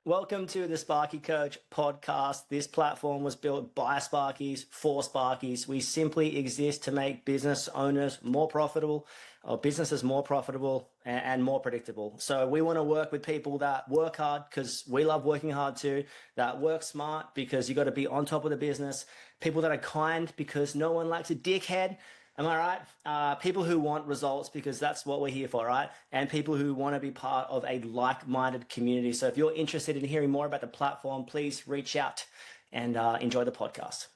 Welcome to the Sparky Coach podcast. This platform was built by Sparkies for Sparkies. We simply exist to make business owners more profitable, or businesses more profitable and more predictable. So we want to work with people that work hard because we love working hard too, that work smart because you got to be on top of the business, people that are kind because no one likes a dickhead. Am I right? People who want results because that's what we're here for, right? And people who want to be part of a like-minded community. So if you're interested in hearing more about the platform, please reach out and enjoy the podcast.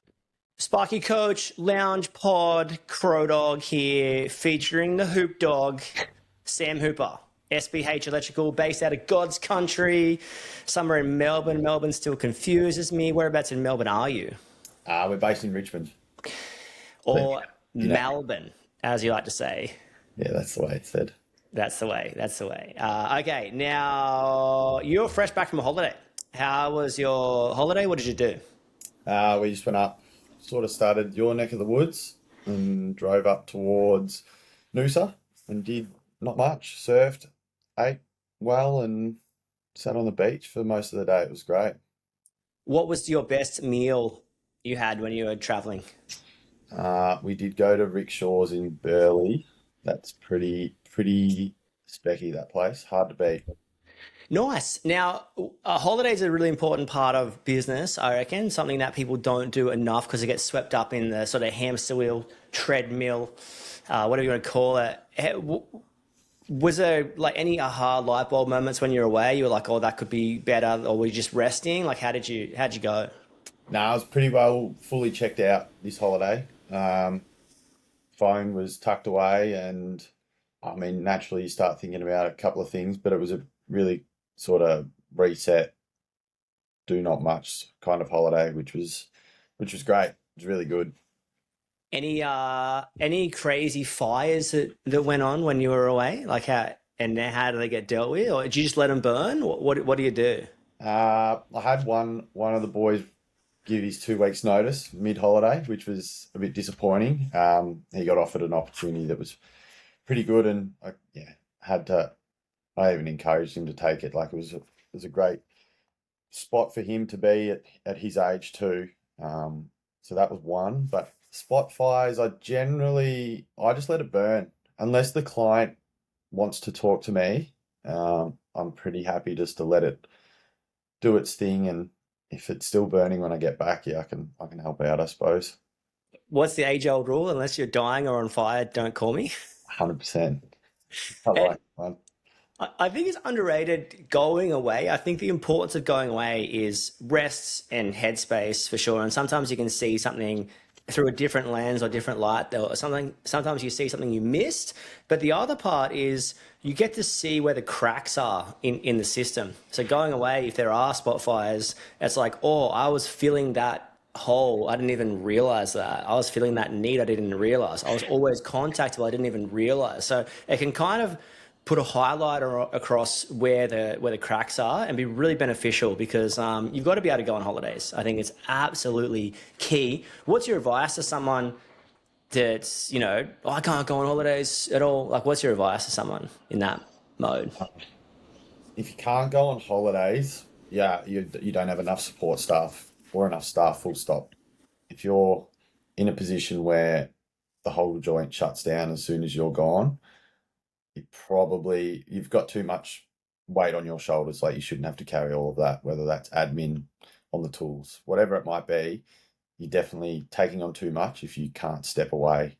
Sparky Coach, Lounge Pod, Crow Dog here, featuring the Hoop Dog, Sam Hooper. SBH Electrical, based out of God's country, somewhere in Melbourne. Melbourne still confuses me. Whereabouts in Melbourne are you? We're based in Richmond. Or Melbourne, as you like to say. Yeah, that's the way it's said. That's the way. Okay, now you're fresh back from a holiday. How was your holiday? What did you do? We just went up, sort of started your neck of the woods and drove up towards Noosa and did not much. Surfed, ate well and sat on the beach for most of the day. It was great. What was your best meal you had when you were traveling? We did go to Rickshaws in Burleigh. That's pretty specky, that place. Hard to beat. Nice. Now, holidays are a really important part of business, I reckon, something that people don't do enough because it gets swept up in the sort of hamster wheel, treadmill, whatever you want to call it. Was there like any aha light bulb moments when you're away? You were like, oh, that could be better, or were you just resting? Like, how'd you go? No, I was pretty well fully checked out this holiday. Phone was tucked away, and I mean, naturally you start thinking about a couple of things, but it was a really sort of reset, do not much kind of holiday, which was great. It was really good. Any crazy fires that went on when you were away? Like how do they get dealt with, or did you just let them burn? What do you do? I had one of the boys give his 2 weeks notice mid-holiday, which was a bit disappointing. He got offered an opportunity that was pretty good, and I even encouraged him to take it. Like it was a great spot for him to be at his age too. So that was one. But spot fires, I just let it burn unless the client wants to talk to me. I'm pretty happy just to let it do its thing, and if it's still burning when I get back, I can help out, I suppose. What's the age-old rule? Unless you're dying or on fire, don't call me. 100%. I like one. I think it's underrated going away. I think the importance of going away is rest and headspace for sure. And sometimes you can see something through a different lens or different light, or sometimes you see something you missed. But the other part is you get to see where the cracks are in the system. So going away, if there are spot fires, it's like, oh, I was feeling that hole. I didn't even realize that. I was feeling that need. I didn't realize. I was always contactable. I didn't even realize. So it can kind of put a highlighter across where the cracks are and be really beneficial because you've got to be able to go on holidays. I think it's absolutely key. What's your advice to someone that's, I can't go on holidays at all? Like, what's your advice to someone in that mode? If you can't go on holidays, you don't have enough support staff or enough staff, full stop. If you're in a position where the whole joint shuts down as soon as you're gone, you've got too much weight on your shoulders. Like you shouldn't have to carry all of that, whether that's admin on the tools, whatever it might be. You're definitely taking on too much if you can't step away.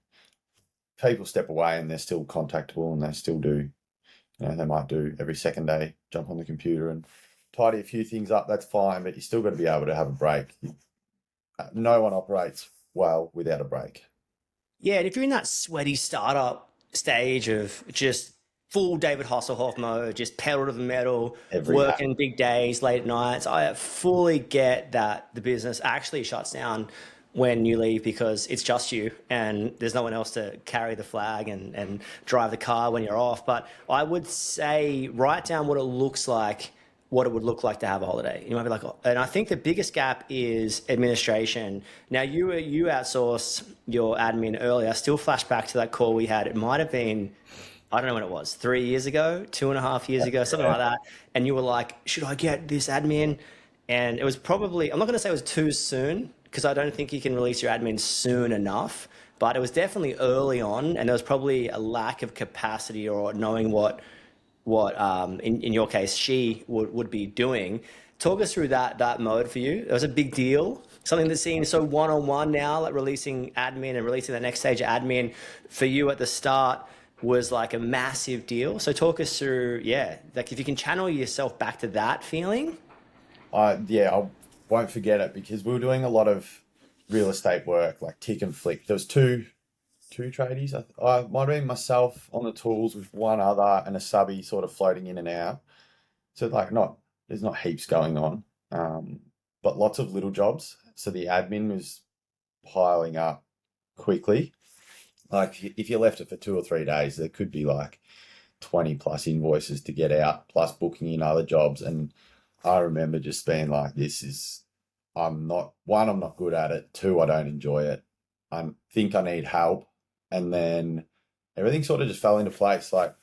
People step away and they're still contactable and they still do, they might do every second day, jump on the computer and tidy a few things up. That's fine, but you still got to be able to have a break. No one operates well without a break. Yeah, and if you're in that sweaty startup stage of just full David Hasselhoff mode, just pedal to the metal, working big days, late nights, I fully get that the business actually shuts down when you leave because it's just you and there's no one else to carry the flag and drive the car when you're off. But I would say write down what it would look like to have a holiday. You might be like, and I think the biggest gap is administration. Now you outsource your admin earlier. I still flash back to that call we had. It might have been I don't know when it was, 3 years ago, 2.5 years ago, something like that. And you were like, should I get this admin? And it was probably, I'm not going to say it was too soon because I don't think you can release your admin soon enough, but it was definitely early on. And there was probably a lack of capacity or knowing what in your case she would be doing. Talk us through that mode for you. It was a big deal, something that's seen so one-on-one now, like releasing admin and releasing the next stage of admin for you at the start was like a massive deal. So talk us through, yeah, like if you can channel yourself back to that feeling. Yeah, I won't forget it because we were doing a lot of real estate work, like tick and flick. There was two tradies. I might have been myself on the tools with one other and a subby sort of floating in and out. So like not there's not heaps going on, but lots of little jobs. So the admin was piling up quickly. Like if you left it for 2 or 3 days, there could be like 20 plus invoices to get out, plus booking in other jobs. And I remember just being like, I'm not good at it. Two, I don't enjoy it. I think I need help. And then everything sort of just fell into place. Like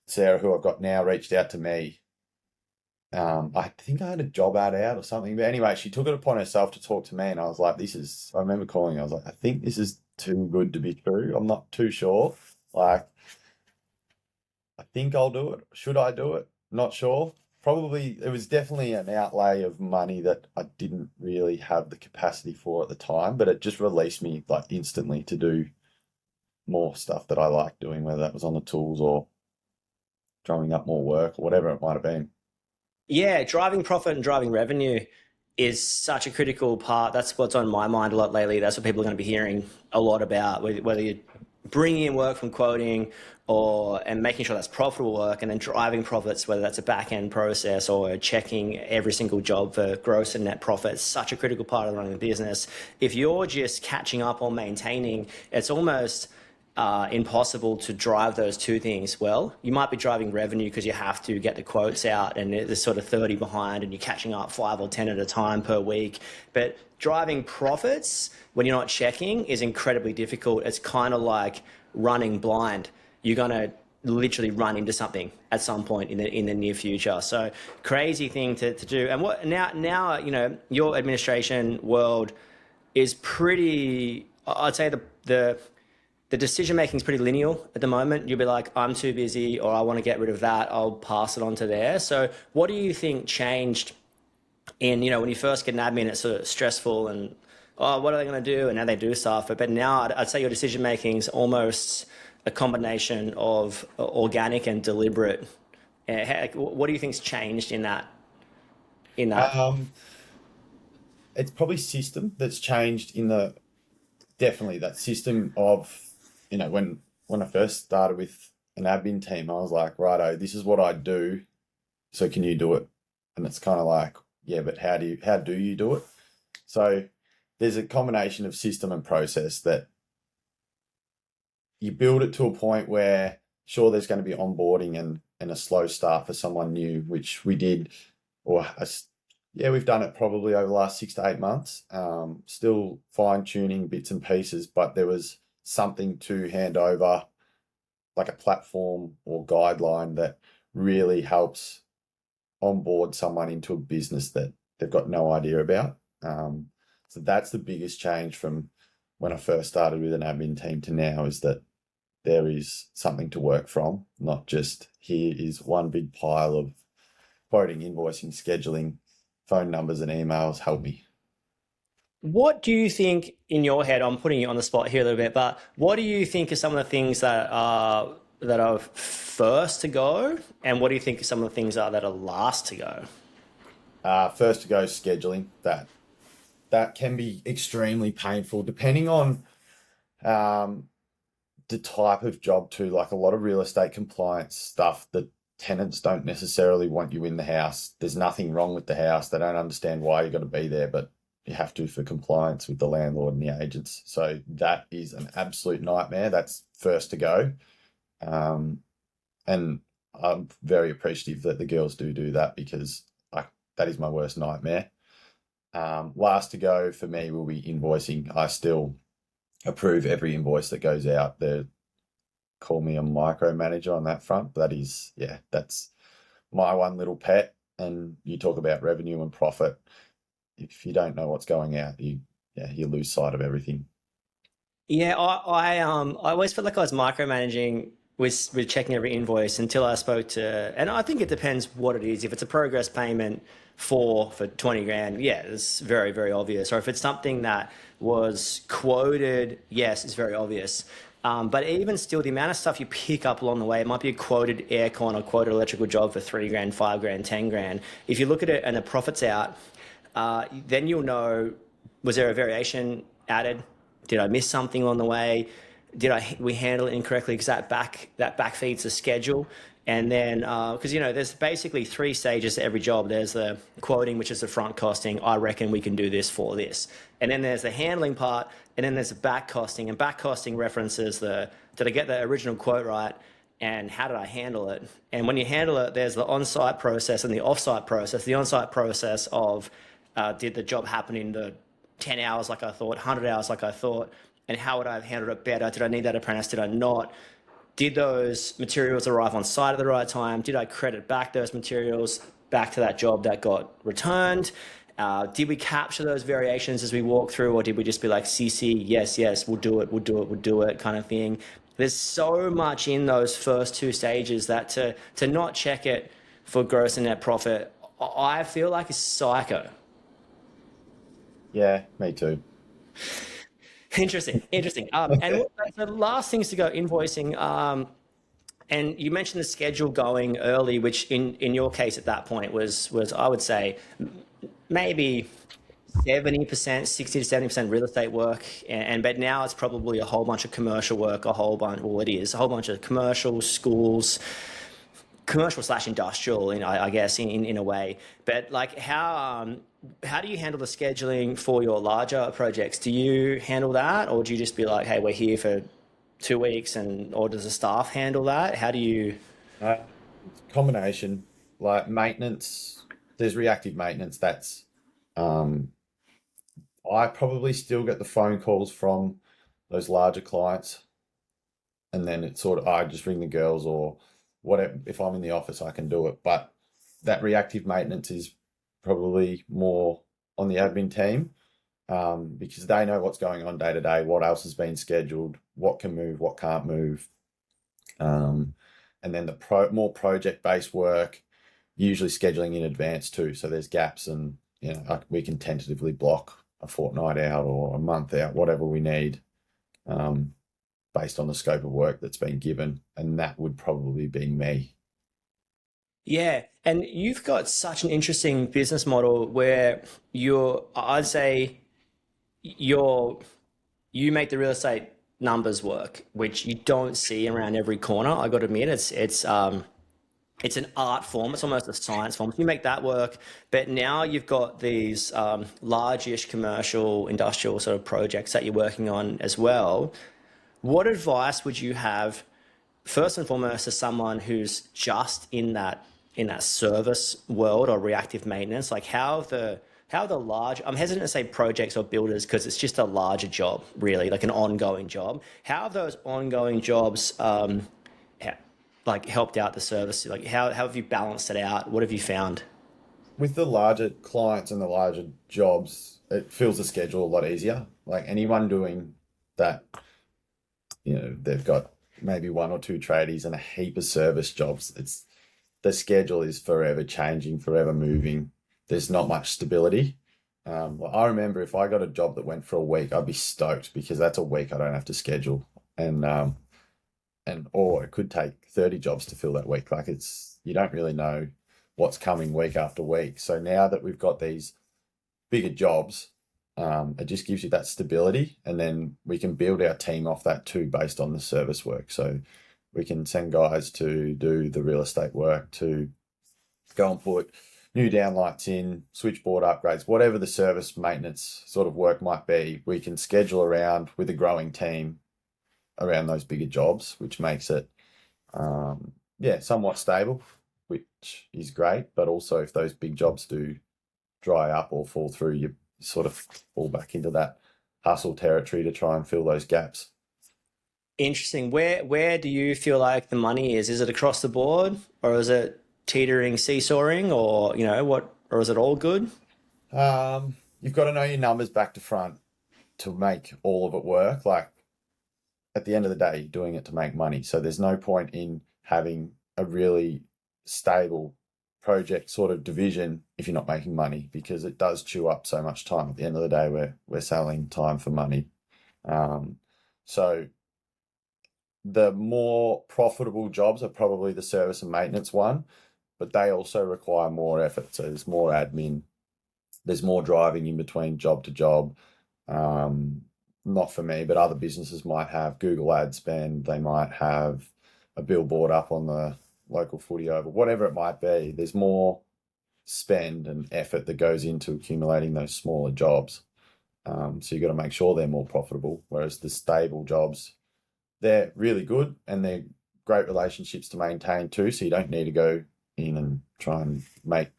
Sarah, who I've got now, reached out to me. I think I had a job ad out or something. But anyway, she took it upon herself to talk to me. And I was like, I remember calling, I was like, I think this is too good to be true. I'm not too sure. Like, I think I'll do it. Should I do it? Not sure. Probably, it was definitely an outlay of money that I didn't really have the capacity for at the time, but it just released me like instantly to do more stuff that I like doing, whether that was on the tools or drumming up more work or whatever it might have been. Yeah, driving profit and driving revenue is such a critical part. That's what's on my mind a lot lately. That's what people are going to be hearing a lot about, whether you're bringing in work from quoting or and making sure that's profitable work and then driving profits, whether that's a back end process or checking every single job for gross and net profit. It's such a critical part of running a business. If you're just catching up or maintaining, it's almost impossible to drive those two things well. You might be driving revenue because you have to get the quotes out and there's sort of 30 behind and you're catching up 5 or 10 at a time per week. But driving profits when you're not checking is incredibly difficult. It's kind of like running blind. You're going to literally run into something at some point in the near future. So crazy thing to do. And what now your administration world is pretty, I'd say the decision making is pretty linear at the moment. You'll be like, I'm too busy, or I want to get rid of that. I'll pass it on to there. So, what do you think changed in when you first get an admin? It's sort of stressful and what are they going to do? And now they do stuff. But now I'd say your decision making is almost a combination of organic and deliberate. What do you think's changed in that? In that? Um, it's probably system that's changed in the definitely that system of when I first started with an admin team, I was like, righto, this is what I do. So can you do it? And it's kind of like, yeah, but how do you do it? So there's a combination of system and process that you build it to a point where sure there's going to be onboarding and a slow start for someone new, which we did, yeah, we've done it probably over the last 6 to 8 months. Still fine tuning bits and pieces, but there was something to hand over, like a platform or guideline that really helps onboard someone into a business that they've got no idea about. So that's the biggest change from when I first started with an admin team to now, is that there is something to work from, not just here is one big pile of quoting, invoicing, scheduling, phone numbers and emails, help me. What do you think in your head? I'm putting you on the spot here a little bit, but what do you think are some of the things that are first to go, and what do you think some of the things are that are last to go? First to go scheduling. That can be extremely painful depending on um, the type of job too. Like a lot of real estate compliance stuff, the tenants don't necessarily want you in the house. There's nothing wrong with the house. They don't understand why you got to be there, but you have to for compliance with the landlord and the agents. So that is an absolute nightmare. That's first to go. Um, and I'm very appreciative that the girls do that because that is my worst nightmare. Last to go for me will be invoicing. I still approve every invoice that goes out. call me a micromanager on that front. That is, yeah, that's my one little pet. And you talk about revenue and profit. If you don't know what's going out, you lose sight of everything. Yeah, I always felt like I was micromanaging with checking every invoice until I spoke to, and I think it depends what it is. If it's a progress payment for 20 grand, yeah, it's very, very obvious. Or if it's something that was quoted, yes, it's very obvious. But even still, the amount of stuff you pick up along the way, it might be a quoted aircon or quoted electrical job for 3 grand, 5 grand, 10 grand. If you look at it and the profit's out, then you'll know, was there a variation added? Did I miss something on the way? We handle it incorrectly because that back feeds the schedule. And then because there's basically 3 stages to every job. There's the quoting, which is the front costing. I reckon we can do this for this. And then there's the handling part, and then there's the back costing. And back costing references did I get the original quote right? And how did I handle it? And when you handle it, there's the on-site process and the off-site process. The on-site process of did the job happen in the 10 hours like I thought, 100 hours like I thought, and how would I have handled it better? Did I need that apprentice? Did I not? Did those materials arrive on site at the right time? Did I credit back those materials back to that job that got returned? Did we capture those variations as we walk through, or did we just be like, CC, yes, yes, we'll do it, we'll do it, we'll do it kind of thing? There's so much in those first 2 stages that to not check it for gross and net profit, I feel like is psycho. Yeah, me too. Interesting, interesting. And so the last things to go, invoicing. And you mentioned the schedule going early, which in your case at that point was I would say maybe 70%, 60 to 70% real estate work, and but now it's probably a whole bunch of commercial work, a whole bunch. Well, it is a whole bunch of commercial schools, commercial slash industrial, I guess, in a way. But like, how do you handle the scheduling for your larger projects? Do you handle that, or do you just be like, hey, we're here for 2 weeks, or does the staff handle that? How do you? Uh, it's a combination, like maintenance. There's reactive maintenance. That's um, I probably still get the phone calls from those larger clients, and then it's sort of I just ring the girls or whatever. If I'm in the office, I can do it. But that reactive maintenance is probably more on the admin team, because they know what's going on day to day, what else has been scheduled, what can move, what can't move. Um, and then the more project based work, usually scheduling in advance too. So there's gaps, and we can tentatively block a fortnight out or a month out, whatever we need, um, based on the scope of work that's been given. And that would probably be me. Yeah, and you've got such an interesting business model where I'd say you're you make the real estate numbers work, which you don't see around every corner. I got to admit, it's an art form. It's almost a science form. You make that work, but now you've got these large-ish commercial, industrial sort of projects that you're working on as well. What advice would you have, first and foremost, to someone who's just in that service world or reactive maintenance? Like how the large, I'm hesitant to say projects or builders because it's just a larger job, really, like an ongoing job. How have those ongoing jobs like helped out the service? Like how have you balanced it out? What have you found? With the larger clients and the larger jobs, it feels the schedule a lot easier. Like anyone doing that, they've got maybe one or two tradies and a heap of service jobs. It's the schedule is forever changing, forever moving. There's not much stability. Well, I remember if I got a job that went for a week, I'd be stoked because that's a week I don't have to schedule, and or it could take 30 jobs to fill that week. Like you don't really know what's coming week after week. So now that we've got these bigger jobs, it just gives you that stability, and then we can build our team off that too based on the service work. So we can send guys to do the real estate work, to go and put new downlights in, switchboard upgrades, whatever the service maintenance sort of work might be. We can schedule around with a growing team around those bigger jobs, which makes it somewhat stable, which is great. But also if those big jobs do dry up or fall through, you sort of fall back into that hustle territory to try and fill those gaps. Interesting. Where do you feel like the money is? Is it across the board, or is it teetering, seesawing, or what, or is it all good? You've got to know your numbers back to front to make all of it work. Like at the end of the day, you're doing it to make money. So there's no point in having a really stable project sort of division if you're not making money, because it does chew up so much time. At the end of the day, we're selling time for money. So the more profitable jobs are probably the service and maintenance one, but they also require more effort. So there's more admin, there's more driving in between job to job. Not for me, but other businesses might have Google ad spend. They might have a billboard up on the local footy oval, whatever it might be. There's more spend and effort that goes into accumulating those smaller jobs. So you've got to make sure they're more profitable. Whereas the stable jobs, they're really good and they're great relationships to maintain too. So you don't need to go in and try and make,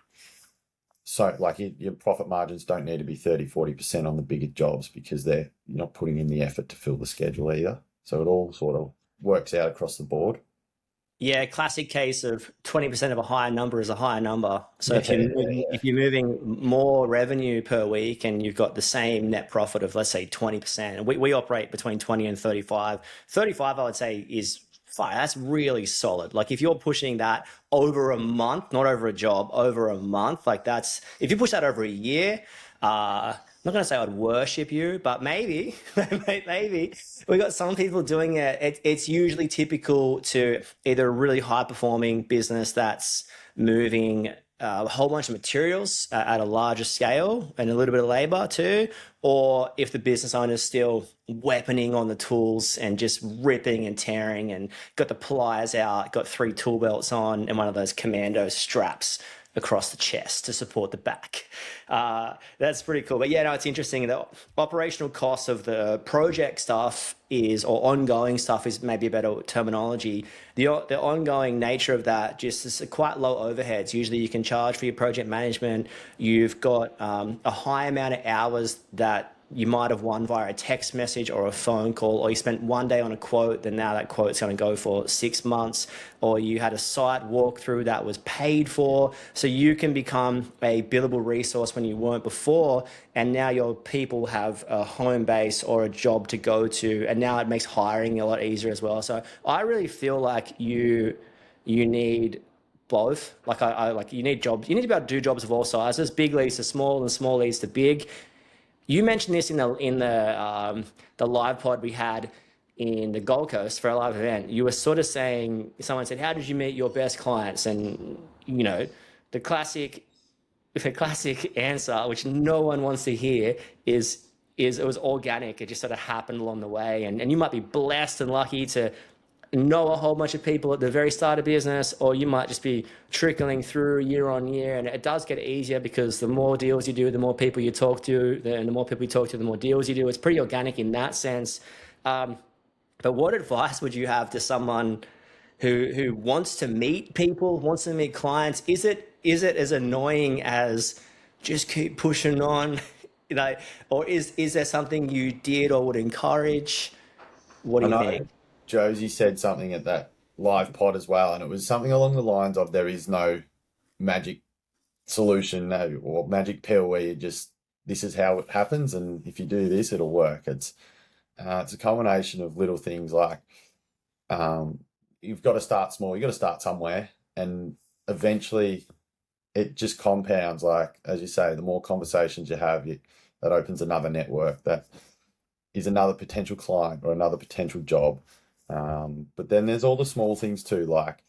so like your profit margins don't need to be 30-40% on the bigger jobs, because you're not putting in the effort to fill the schedule either. So it all sort of works out across the board. Yeah, classic case of 20% of a higher number is a higher number. So Yeah, if you're moving more revenue per week and you've got the same net profit of, let's say, 20%, and we operate between 20 and 35. 35, I would say, is fine. That's really solid. Like if you're pushing that over a month, not over a job, over a month, like that's, if you push that over a year, I'm not going to say I'd worship you, but maybe, maybe we got some people doing it. It's usually typical to either a really high performing business that's moving a whole bunch of materials at a larger scale and a little bit of labor too, or if the business owner is still weaponing on the tools and just ripping and tearing and got the pliers out, got 3 tool belts on and one of those commando straps across the chest to support the back. That's pretty cool. But yeah, no, it's interesting. The operational costs of the project stuff is, or ongoing stuff is maybe a better terminology. The ongoing nature of that just is quite low overheads. Usually you can charge for your project management. You've got a high amount of hours that you might have won via a text message or a phone call, or you spent one day on a quote, then now that quote's going to go for 6 months, or you had a site walkthrough that was paid for. So you can become a billable resource when you weren't before, and now your people have a home base or a job to go to, and now it makes hiring a lot easier as well. So I really feel like you need both. Like I like, you need jobs. You need to be able to do jobs of all sizes. Big leads to small and small leads to big. You mentioned this in the live pod we had in the Gold Coast for a live event. You were sort of saying, someone said, "How did you meet your best clients?" And the classic answer, which no one wants to hear, is it was organic. It just sort of happened along the way, and you might be blessed and lucky to know a whole bunch of people at the very start of business, or you might just be trickling through year on year. And it does get easier because the more deals you do, the more people you talk to, and the more people you talk to, the more deals you do. It's pretty organic in that sense. But what advice would you have to someone who wants to meet people, wants to meet clients? Is it as annoying as just keep pushing on, or is there something you did or would encourage? What I do you know think? Josie said something at that live pod as well, and it was something along the lines of there is no magic solution, no, or magic pill where you just, this is how it happens, and if you do this, it'll work. It's a combination of little things like you've got to start small, you've got to start somewhere, and eventually it just compounds. Like, as you say, the more conversations you have, that opens another network, that is another potential client or another potential job. But then there's all the small things too, like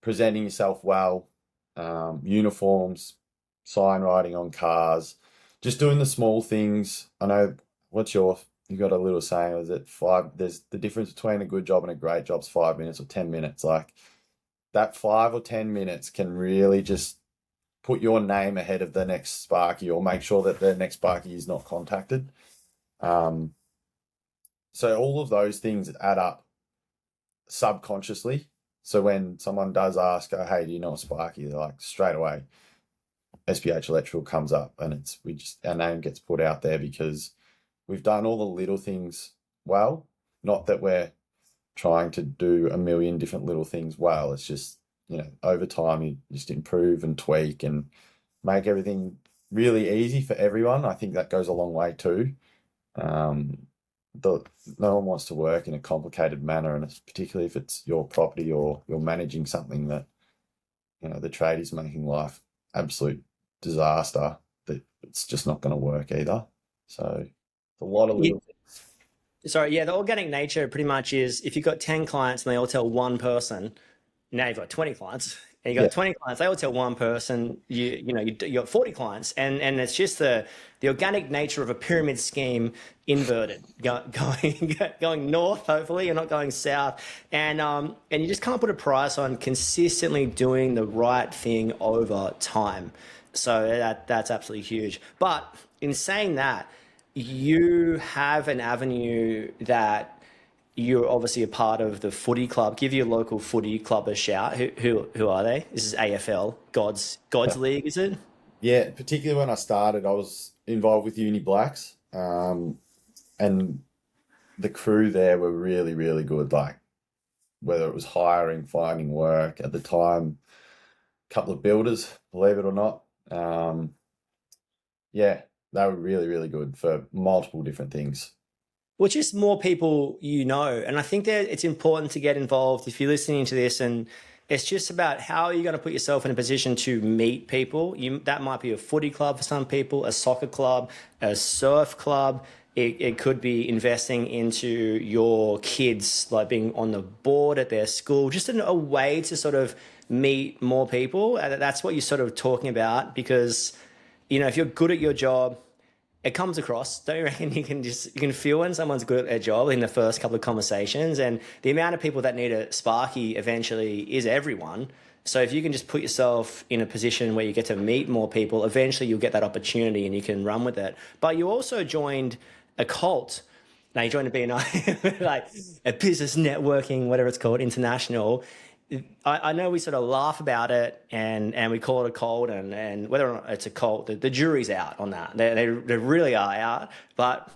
presenting yourself well, uniforms, sign writing on cars, just doing the small things. I know, you got a little saying, was it there's the difference between a good job and a great job's 5 minutes or 10 minutes. Like that 5 or 10 minutes can really just put your name ahead of the next Sparky, or make sure that the next Sparky is not contacted. So all of those things add up subconsciously. So when someone does ask, oh, hey, do you know a Sparky? They're like, straight away, SBH Electrical comes up, and our name gets put out there because we've done all the little things well. Not that we're trying to do a million different little things well. It's just, over time you just improve and tweak and make everything really easy for everyone. I think that goes a long way too. Um, no one wants to work in a complicated manner, and it's particularly if it's your property or you're managing something that, the trade is making life absolute disaster, that it's just not going to work either. So a lot of little things. Sorry, yeah, the organic nature pretty much is if you've got 10 clients and they all tell one person, now you've got 20 clients, and you got 20 clients, they all tell one person, you got 40 clients, and it's just the organic nature of a pyramid scheme inverted, going north. Hopefully, you're not going south, and you just can't put a price on consistently doing the right thing over time. So that's absolutely huge. But in saying that, you have an avenue that you're obviously a part of the footy club. Give your local footy club a shout. Who are they? This is AFL, God's League, is it? Yeah, particularly when I started, I was involved with Uni Blacks, and the crew there were really, really good. Like whether it was hiring, finding work at the time, a couple of builders, believe it or not. Yeah, they were really, really good for multiple different things. Well, just more people and I think that it's important to get involved if you're listening to this, and it's just about how are you going to put yourself in a position to meet people. That might be a footy club for some people, a soccer club, a surf club. It could be investing into your kids, like being on the board at their school, just a way to sort of meet more people. That's what you're sort of talking about, because, if you're good at your job, it comes across. Don't you reckon you can feel when someone's good at their job in the first couple of conversations? And the amount of people that need a Sparky eventually is everyone. So if you can just put yourself in a position where you get to meet more people, eventually you'll get that opportunity and you can run with it. But you also joined a cult. Now you joined a BNI, like a business networking, whatever it's called, international. I know we sort of laugh about it and we call it a cult, and whether or not it's a cult, the jury's out on that. They really are out. But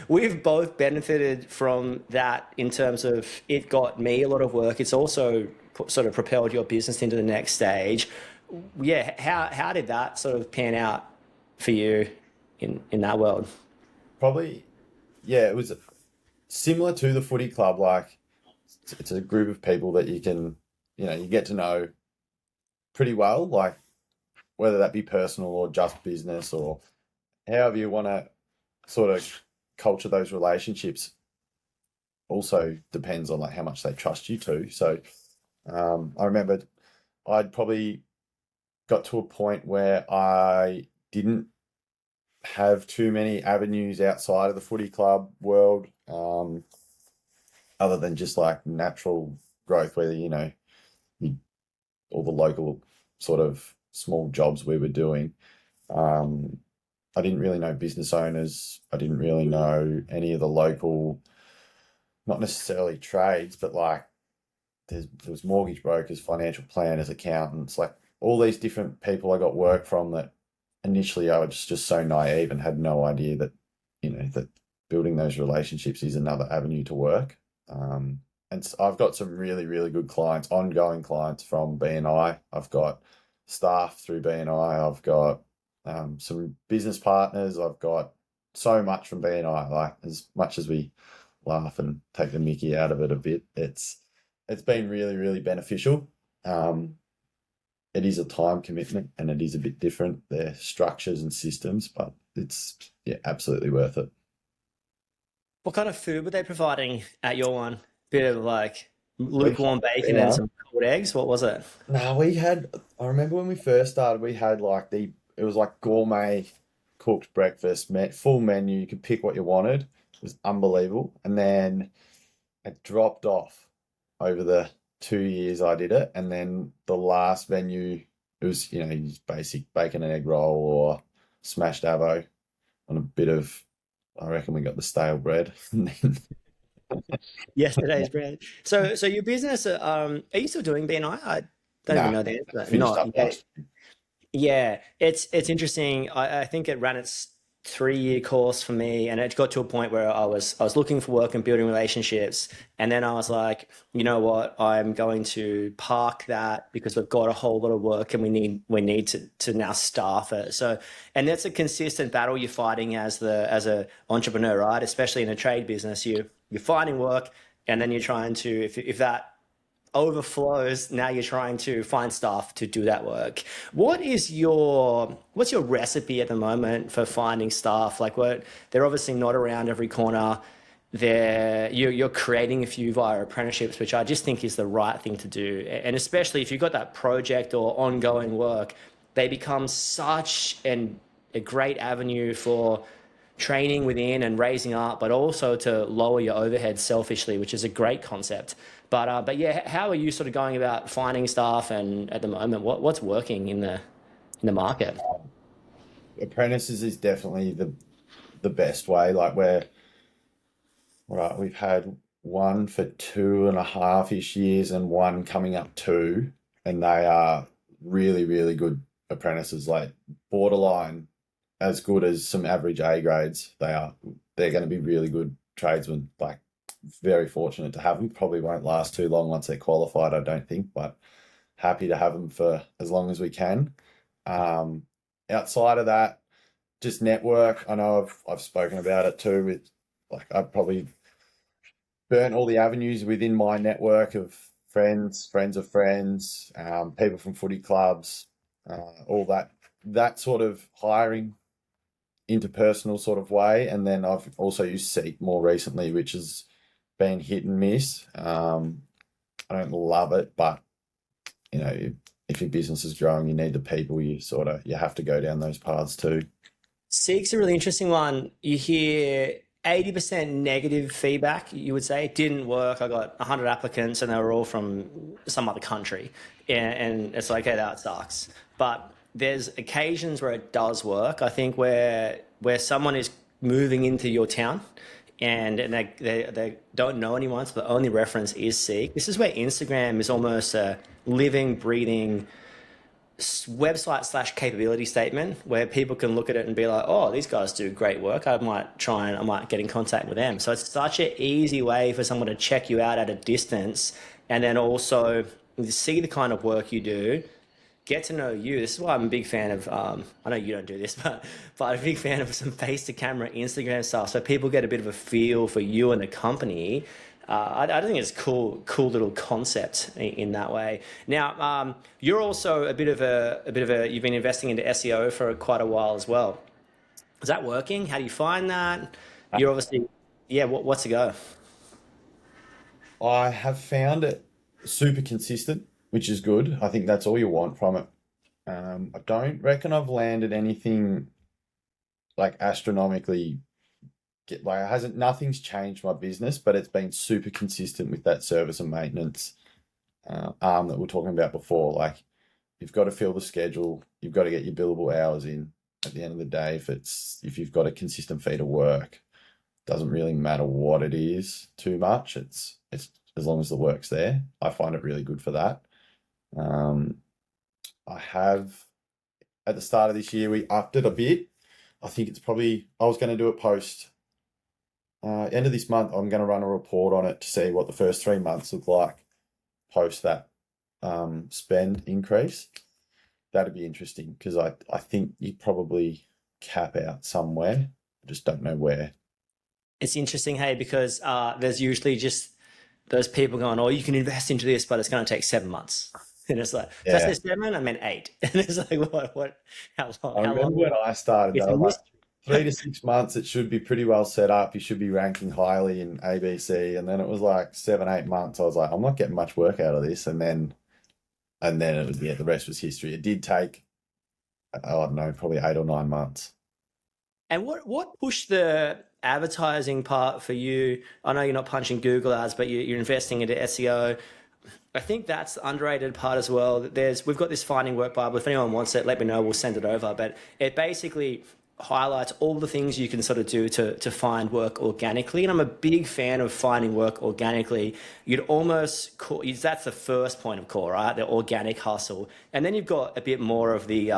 we've both benefited from that in terms of it got me a lot of work. It's also sort of propelled your business into the next stage. Yeah, how did that sort of pan out for you in that world? Probably, yeah, it was similar to the footy club. Like it's a group of people that you can, you get to know pretty well, like whether that be personal or just business or however you want to sort of culture those relationships. Also depends on like how much they trust you too. So I remember I'd probably got to a point where I didn't have too many avenues outside of the footy club world, other than just like natural growth, where all the local sort of small jobs we were doing. I didn't really know business owners. I didn't really know any of the local, not necessarily trades, but like there was mortgage brokers, financial planners, accountants, like all these different people I got work from that initially I was just so naive and had no idea that, that building those relationships is another avenue to work. And so I've got some really, really good clients, ongoing clients from BNI. I've got staff through BNI. I've got some business partners. I've got so much from BNI. Like as much as we laugh and take the mickey out of it a bit, it's been really, really beneficial. It is a time commitment and it is a bit different. Their structures and systems, but it's absolutely worth it. What kind of food were they providing at Yorwan? Bit of like lukewarm bacon and some cold eggs. What was it? No, I remember when we first started, we had like it was like gourmet cooked breakfast, full menu. You could pick what you wanted. It was unbelievable. And then it dropped off over the 2 years I did it. And then the last venue, it was, just basic bacon and egg roll or smashed avo on a bit of, I reckon we got the stale bread. Yesterday's bread. So your business, are you still doing BNI? I don't even know the answer. Finished up last. Yeah, it's interesting. I think it ran its 3-year course for me, and it got to a point where I was looking for work and building relationships, and then I was like, you know what, I'm going to park that because we've got a whole lot of work and we need to now staff it. So, and that's a consistent battle you're fighting as a entrepreneur, right? Especially in a trade business, you're finding work, and then you're trying to, if that overflows, now you're trying to find staff to do that work. What's your recipe at the moment for finding staff? Like, what, they're obviously not around every corner. You're creating a few via apprenticeships, which I just think is the right thing to do. And especially if you've got that project or ongoing work, they become such a great avenue for training within and raising up, but also to lower your overhead selfishly, which is a great concept. But yeah, how are you sort of going about finding staff, and at the moment, what's working in the market? Apprentices is definitely the best way. Like we've had one for 2.5-ish years and one coming up 2, and they are really, really good apprentices, like borderline as good as some average A grades. They're going to be really good tradesmen. Like, very fortunate to have them. Probably won't last too long once they're qualified, I don't think, but happy to have them for as long as we can. Outside of that, just network. I know I've spoken about it too. With, like, I've probably burnt all the avenues within my network of friends of friends, people from footy clubs, all that sort of hiring interpersonal sort of way. And then I've also used Seek more recently, which has been hit and miss. I don't love it, but you know, if your business is growing, you need the people. You have to go down those paths too. Seek's a really interesting one. You hear 80% negative feedback, you would say. It didn't work. I got 100 applicants and they were all from some other country. And it's like, okay, that sucks. But there's occasions where it does work. I think where someone is moving into your town and they don't know anyone, so the only reference is Seek. This is where Instagram is almost a living, breathing website / capability statement, where people can look at it and be like, oh, these guys do great work. I might get in contact with them. So it's such an easy way for someone to check you out at a distance, and then also see the kind of work you do, get to know you. This is why I'm a big fan of, I know you don't do this, but I'm a big fan of some face to camera Instagram stuff, so people get a bit of a feel for you and the company. I think it's cool little concept in that way. Now, you're also a bit of a. You've been investing into SEO for quite a while as well. Is that working? How do you find that? You're obviously, yeah. What's the go? I have found it super consistent, which is good. I think that's all you want from it. I don't reckon I've landed anything like astronomically. Nothing's changed my business, but it's been super consistent with that service and maintenance arm that we are talking about before. Like, you've got to fill the schedule, you've got to get your billable hours in. At the end of the day, if you've got a consistent feed of work, doesn't really matter what it is too much. It's as long as the work's there. I find it really good for that. I have, at the start of this year, we upped it a bit. I think I was going to do it post end of this month. I'm going to run a report on it to see what the first 3 months look like post that spend increase. That'd be interesting, because I think you probably cap out somewhere. I just don't know where. It's interesting, hey, because there's usually just those people going, oh, you can invest into this, but it's going to take 7 months. And it's like, Yeah. if I say 7, I meant 8. And it's like, how long? I remember when I started, It's though, a like mystery. 3 to 6 months, it should be pretty well set up. You should be ranking highly in ABC. And then it was like 7, 8 months. I was like, I'm not getting much work out of this. And then it was, the rest was history. It did take, I don't know, probably 8 or 9 months. And what pushed the advertising part for you? I know you're not punching Google ads, but you're investing into SEO. I think that's the underrated part as well. We've got this Finding Work Bible. If anyone wants it, let me know. We'll send it over. But it basically highlights all the things you can sort of do to find work organically. And I'm a big fan of finding work organically. You'd almost call, that's the first point of call, right? The organic hustle. And then you've got a bit more of the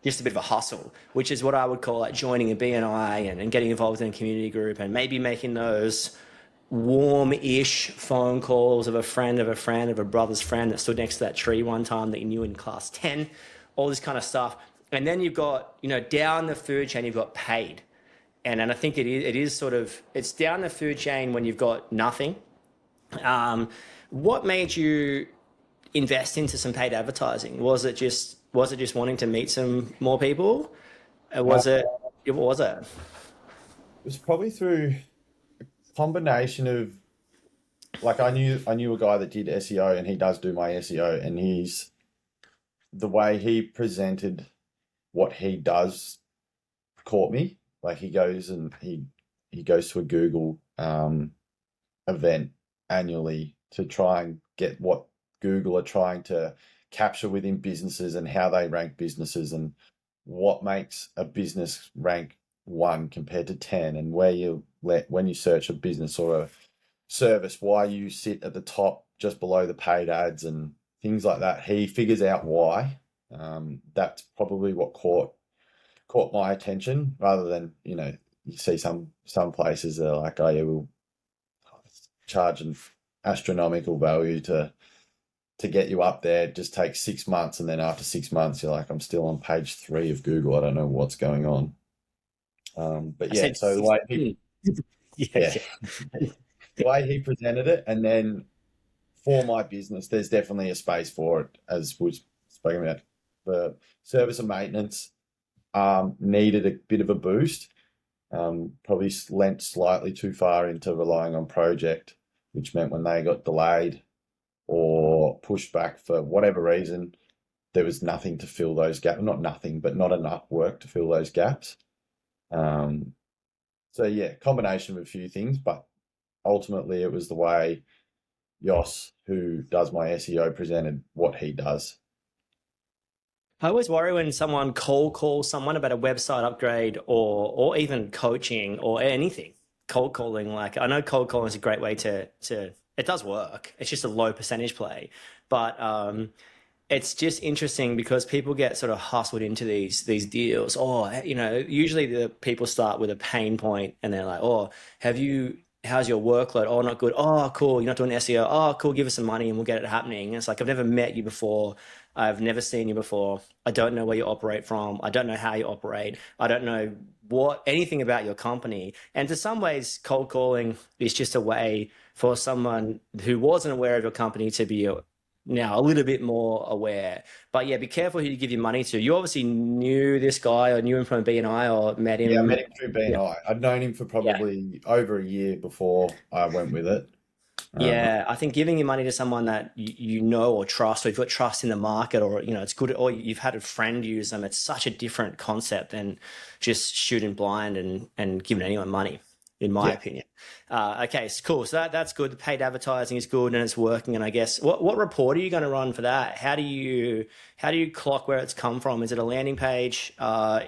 just a bit of a hustle, which is what I would call like joining a BNI and getting involved in a community group and maybe making those warm-ish phone calls of a friend of a friend of a brother's friend that stood next to that tree one time that you knew in class 10, all this kind of stuff. And then you've got, down the food chain, you've got paid. And I think it is sort of, it's down the food chain when you've got nothing. What made you invest into some paid advertising? Was it just wanting to meet some more people? Uh, What was it? it was probably through a combination of like I knew a guy that did SEO and he does do my SEO and the way he presented what he does caught me. Like he goes and he goes to a Google event annually to try and get what Google are trying to capture within businesses and how they rank businesses and what makes a business rank 1 compared to 10 and when you search a business or a service, why you sit at the top just below the paid ads and things like that. He figures out why. That's probably what caught my attention rather than, you see some places that are like, oh yeah, we'll charge an astronomical value to get you up there. It just takes 6 months. And then after 6 months, you're like, I'm still on page 3 of Google. I don't know what's going on. But yeah, so the way Yeah. the way he presented it, and then for my business, there's definitely a space for it, as we've spoken about. The service and maintenance needed a bit of a boost. Probably lent slightly too far into relying on project, which meant when they got delayed or pushed back for whatever reason, there was nothing to fill those gaps. Not nothing, but not enough work to fill those gaps. So yeah, combination of a few things, but ultimately it was the way Yoss, who does my SEO, presented what he does. I always worry when someone cold calls someone about a website upgrade or even coaching or anything. Cold calling, like I know cold calling is a great way to it does work. It's just a low percentage play, but it's just interesting because people get sort of hustled into these deals. Or usually the people start with a pain point and they're like, oh, how's your workload? Oh, not good. Oh, cool. You're not doing SEO. Oh, cool. Give us some money and we'll get it happening. And it's like, I've never met you before. I've never seen you before. I don't know where you operate from. I don't know how you operate. I don't know anything about your company. And to some ways, cold calling is just a way for someone who wasn't aware of your company to be now a little bit more aware. But yeah, be careful who you give your money to. You obviously knew this guy or knew him from BNI or met him. Yeah, I met him through BNI. I'd known him for probably over a year before I went with it. Yeah, I think giving your money to someone that you know or trust, or you've got trust in the market, or it's good, or you've had a friend use them, it's such a different concept than just shooting blind and giving anyone money, in my opinion. Okay, cool. So that's good. The paid advertising is good and it's working. And I guess what report are you going to run for that? How do you clock where it's come from? Is it a landing page?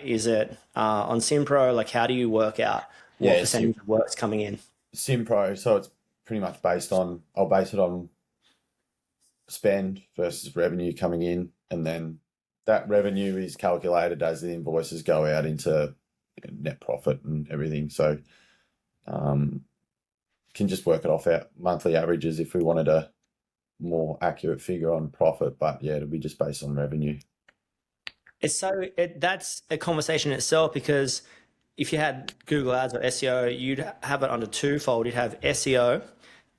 Is it on SimPro? Like, how do you work out what percentage of work's coming in? SimPro, so it's pretty much I'll base it on spend versus revenue coming in, and then that revenue is calculated as the invoices go out into net profit and everything. So can just work it off our monthly averages if we wanted a more accurate figure on profit, but yeah, it'll be just based on revenue. That's a conversation in itself, because if you had Google Ads or SEO, you'd have it under twofold. You'd have SEO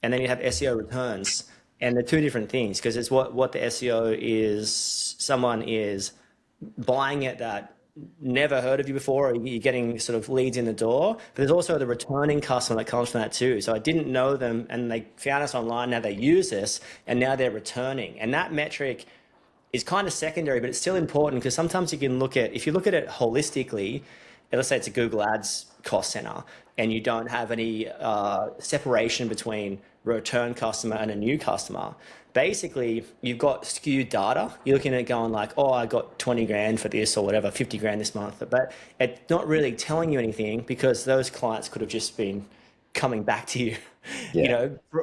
and then you'd have SEO returns. And they're two different things, because it's what the SEO is. Someone is buying it that never heard of you before, or you're getting sort of leads in the door. But there's also the returning customer that comes from that too. So I didn't know them and they found us online. Now they use this and now they're returning. And that metric is kind of secondary, but it's still important, because sometimes if you look at it holistically, let's say it's a Google Ads cost center and you don't have any separation between return customer and a new customer, basically you've got skewed data. You're looking at it going like, oh, I got 20 grand for this or whatever, 50 grand this month, but it's not really telling you anything, because those clients could have just been coming back to you,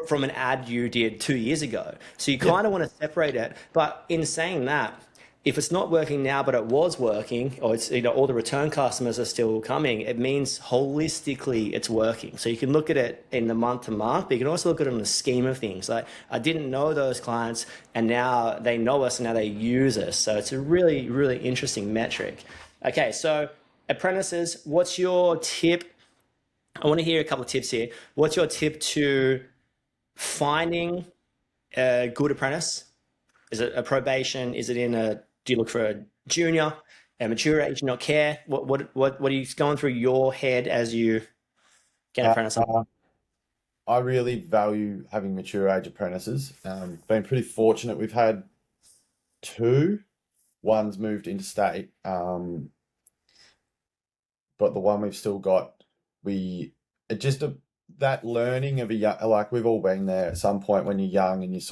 from an ad you did 2 years ago. So you kind of want to separate it. But in saying that, if it's not working now, but it was working, or it's, all the return customers are still coming, it means holistically it's working. So you can look at it in the month to month, but you can also look at it in the scheme of things. Like, I didn't know those clients, and now they know us, and now they use us. So it's a really, really interesting metric. Okay, so apprentices, what's your tip? I want to hear a couple of tips here. What's your tip to finding a good apprentice? Is it a probation? Is it do you look for a junior, a mature age, not care? What are you going through your head as you get an apprentice? I really value having mature age apprentices. Been pretty fortunate. We've had two. One's moved interstate, but the one we've still got, that learning of like we've all been there at some point when you're young and you've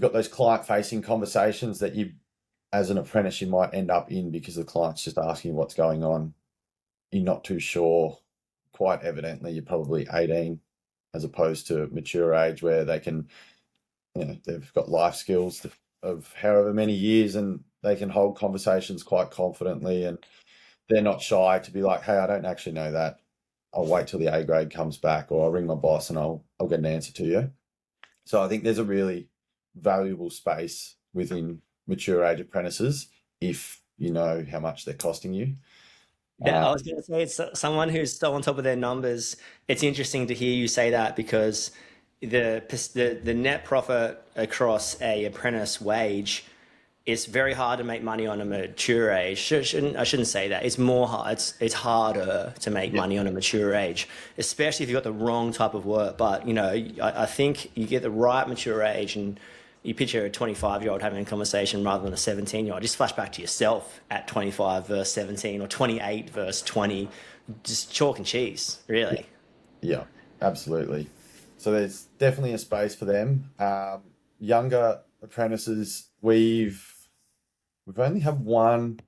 got those client facing conversations that as an apprentice, you might end up in because the client's just asking you what's going on. You're not too sure. Quite evidently, you're probably 18 as opposed to mature age where they can, they've got life skills of however many years and they can hold conversations quite confidently and they're not shy to be like, hey, I don't actually know that. I'll wait till the A grade comes back or I'll ring my boss and I'll get an answer to you. So I think there's a really valuable space within mature age apprentices if you know how much they're costing you. Yeah, I was going to say, it's someone who's still on top of their numbers. It's interesting to hear you say that because the net profit across a apprentice wage, it's very hard to make money on a mature age. I shouldn't say that. It's more hard. It's harder to make money on a mature age, especially if you've got the wrong type of work. But I think you get the right mature age, and you picture a 25-year-old having a conversation rather than a 17-year-old. Just flash back to yourself at 25 versus 17, or 28 versus 20. Just chalk and cheese, really. Yeah, absolutely. So there's definitely a space for them. Younger apprentices, we've only have one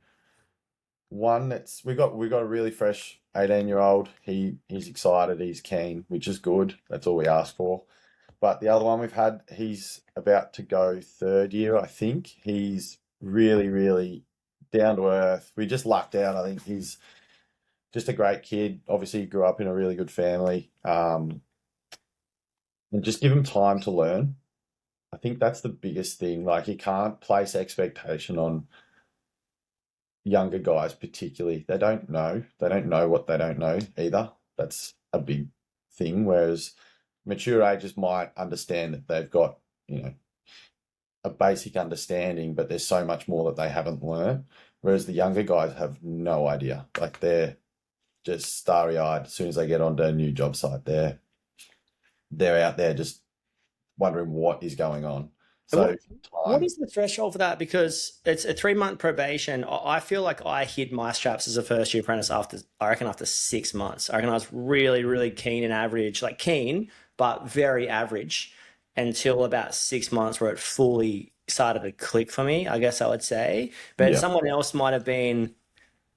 that's we got a really fresh 18-year-old. He's excited, he's keen, which is good. That's all we ask for. But the other one we've had, he's about to go third year, I think. He's really, really down to earth. We just lucked out. I think he's just a great kid. Obviously, he grew up in a really good family. And just give him time to learn. I think that's the biggest thing. Like, you can't place expectation on younger guys, particularly. They don't know. They don't know what they don't know either. That's a big thing. Whereas mature ages might understand that they've got, a basic understanding, but there's so much more that they haven't learned. Whereas the younger guys have no idea. Like, they're just starry-eyed as soon as they get onto a new job site. They're out there just wondering what is going on. So what is the threshold for that? Because it's a 3-month probation. I feel like I hit my straps as a first year apprentice after 6 months. I reckon I was really, really keen and average, like keen, but very average until about 6 months where it fully started to click for me, I guess I would say. But someone else might have been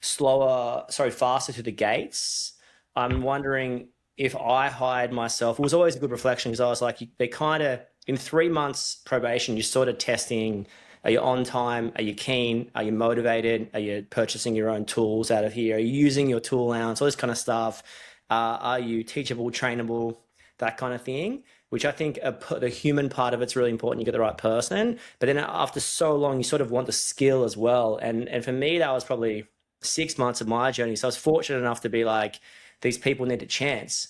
faster to the gates. I'm wondering if I hired myself. It was always a good reflection because I was like, they kind of, in 3 months probation, you're sort of testing, are you on time? Are you keen? Are you motivated? Are you purchasing your own tools out of here? Are you using your tool allowance? All this kind of stuff. Are you teachable, trainable, that kind of thing? Which I think the human part of it's really important. You get the right person. But then after so long, you sort of want the skill as well. And for me, that was probably 6 months of my journey. So I was fortunate enough to be like, these people need a chance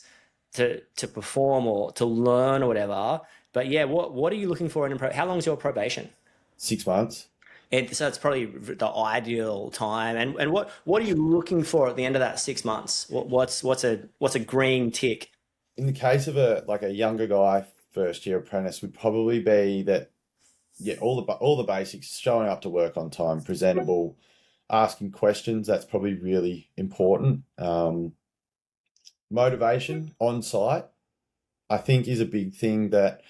to perform or to learn or whatever. But yeah, what are you looking for how long is your probation? 6 months. So it's probably the ideal time. And what are you looking for at the end of that 6 months? What's a green tick? In the case of a younger guy, first year apprentice, would probably be that, all the basics, showing up to work on time, presentable, asking questions. That's probably really important. Motivation on site, I think, is a big thing that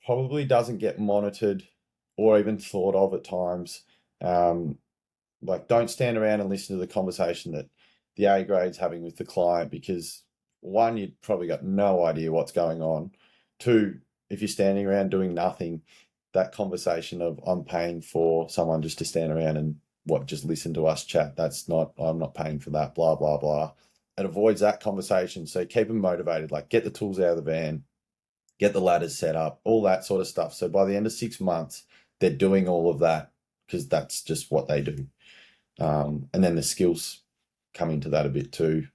probably doesn't get monitored or even thought of at times. Like, don't stand around and listen to the conversation that the A grade's having with the client because, one, you've probably got no idea what's going on. Two, if you're standing around doing nothing, that conversation of I'm paying for someone just to stand around and just listen to us chat. I'm not paying for that, blah, blah, blah. It avoids that conversation. So keep them motivated, like get the tools out of the van, get the ladders set up, all that sort of stuff. So by the end of 6 months, they're doing all of that because that's just what they do. And then the skills come into that a bit too.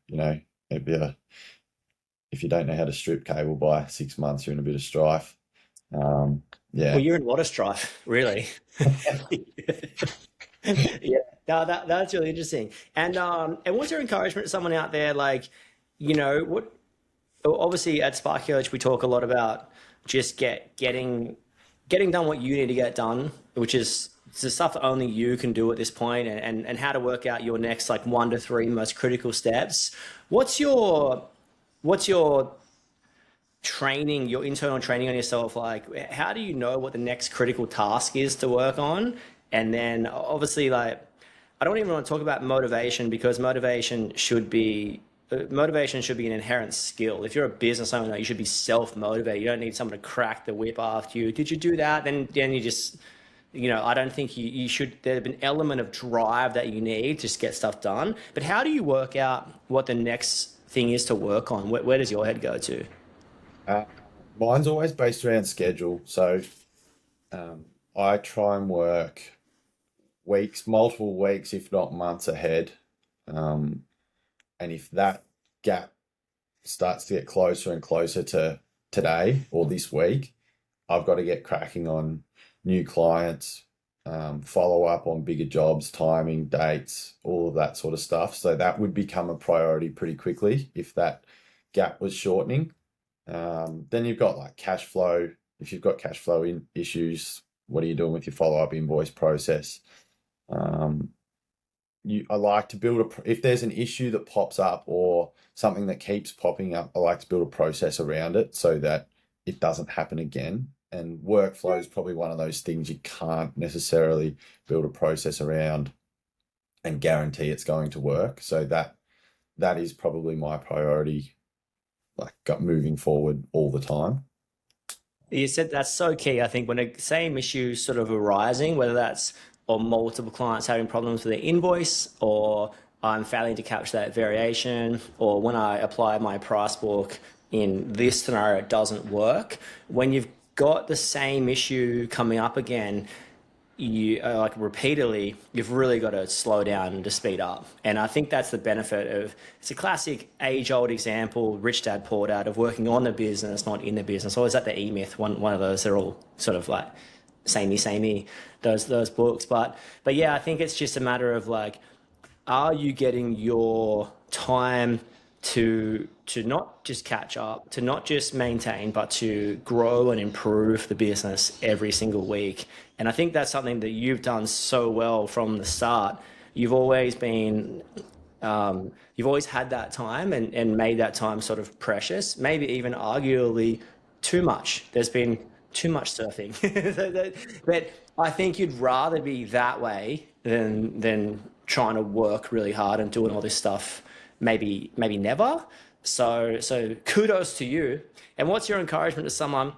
If you don't know how to strip cable by 6 months, you're in a bit of strife. Yeah. Well, you're in water strife, really. Yeah, no, that's really interesting. And what's your encouragement to someone out there, like, what? Obviously, at Sparky Coach, we talk a lot about just getting done what you need to get done, which is the stuff that only you can do at this point, and how to work out your next like 1 to 3 most critical steps. What's your training, your internal training on yourself? Like, how do you know what the next critical task is to work on? And then obviously, like, I don't even want to talk about motivation, because motivation should be an inherent skill. If you're a business owner, you should be self-motivated. You don't need someone to crack the whip after you. Did you do that? Then you just, I don't think you should. There's an element of drive that you need to just get stuff done. But how do you work out what the next thing is to work on? Where does your head go to? Uh, Mine's always based around schedule. So I try and work weeks, multiple weeks, if not months ahead. Um, and if that gap starts to get closer and closer to today or this week, I've got to get cracking on new clients, follow up on bigger jobs, timing, dates, all of that sort of stuff. So that would become a priority pretty quickly if that gap was shortening. Then you've got like cash flow. If you've got cash flow issues, what are you doing with your follow-up invoice process? Um, I like to if there's an issue that pops up or something that keeps popping up, I like to build a process around it so that it doesn't happen again. And workflow is probably one of those things you can't necessarily build a process around and guarantee it's going to work. So that is probably my priority, like got moving forward all the time. You said that's so key. I think when the same issue sort of arising, whether that's or multiple clients having problems with their invoice, or I'm failing to capture that variation, or when I apply my price book in this scenario, it doesn't work. When you've got the same issue coming up again, you like repeatedly, you've really got to slow down and to speed up. And I think that's the benefit of, it's a classic age-old example, rich dad, poor dad, of working on the business, not in the business. Or is that the E-Myth? One of those, they're all sort of like samey, those books. But yeah, I think it's just a matter of like, are you getting your time to not just catch up, to not just maintain, but to grow and improve the business every single week? And I think that's something that you've done so well from the start. You've always been, you've always had that time and made that time sort of precious, maybe even arguably too much. There's been too much surfing. But I think you'd rather be that way than trying to work really hard and doing all this stuff maybe never. So kudos to you. And what's your encouragement to someone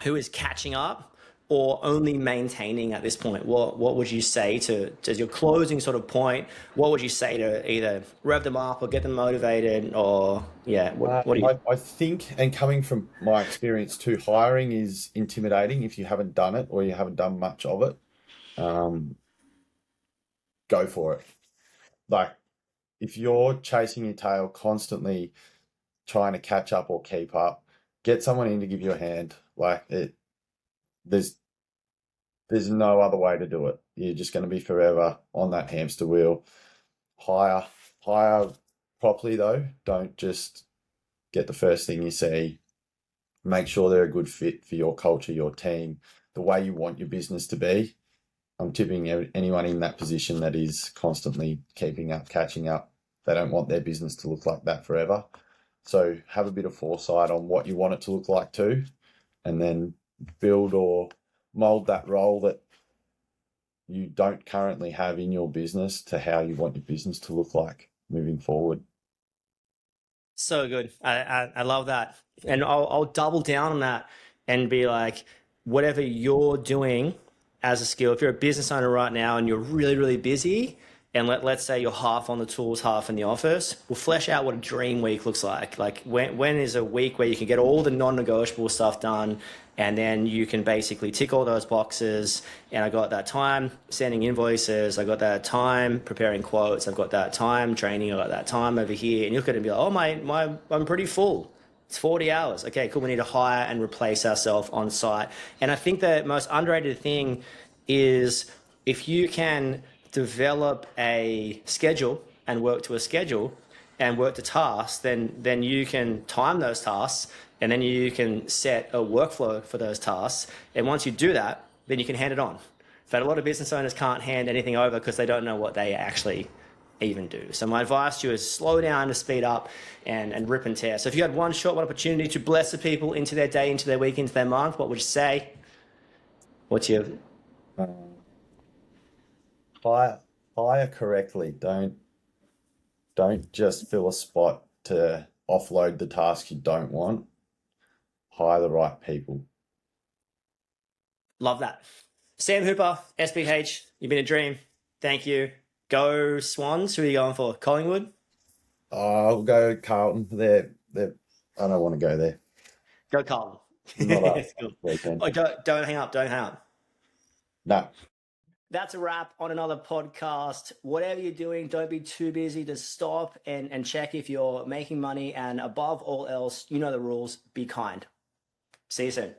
who is catching up or only maintaining at this point? What would you say to your closing sort of point? What would you say to either rev them up or get them motivated, or yeah, what do you? I think, and coming from my experience too, hiring is intimidating if you haven't done it or you haven't done much of it. Um, go for it. Like if you're chasing your tail constantly trying to catch up or keep up, get someone in to give you a hand. Like there's there's no other way to do it. You're just going to be forever on that hamster wheel. Hire properly though. Don't just get the first thing you see. Make sure they're a good fit for your culture, your team, the way you want your business to be. I'm tipping anyone in that position that is constantly keeping up, catching up. They don't want their business to look like that forever. So have a bit of foresight on what you want it to look like too, and then build or mold that role that you don't currently have in your business to how you want your business to look like moving forward. So good. I love that. And I'll double down on that and be like, whatever you're doing as a skill, if you're a business owner right now and you're really, really busy, and let's say you're half on the tools, half in the office, we'll flesh out what a dream week looks like. Like when is a week where you can get all the non-negotiable stuff done, and then you can basically tick all those boxes. And I got that time sending invoices, I got that time preparing quotes, I've got that time training, I got that time over here. And you look at it and be like, oh, I'm pretty full. It's 40 hours. Okay, cool. We need to hire and replace ourselves on site. And I think the most underrated thing is if you can develop a schedule and work to a schedule and work to tasks, then you can time those tasks, and then you can set a workflow for those tasks. And once you do that, then you can hand it on. But a lot of business owners can't hand anything over because they don't know what they actually even do. So my advice to you is slow down to speed up and rip and tear. So if you had one opportunity to bless the people into their day, into their week, into their month, what would you say? What's your... Hire correctly. Don't just fill a spot to offload the task you don't want. Hire the right people. Love that. Sam Hooper, SBH, you've been a dream. Thank you. Go Swans. Who are you going for? Collingwood? I'll go Carlton. I don't want to go there. Go Carlton. Not up Cool. weekend. Oh, don't hang up. Don't hang up. No. That's a wrap on another podcast. Whatever you're doing, don't be too busy to stop and check if you're making money. And above all else, you know the rules. Be kind. See you soon.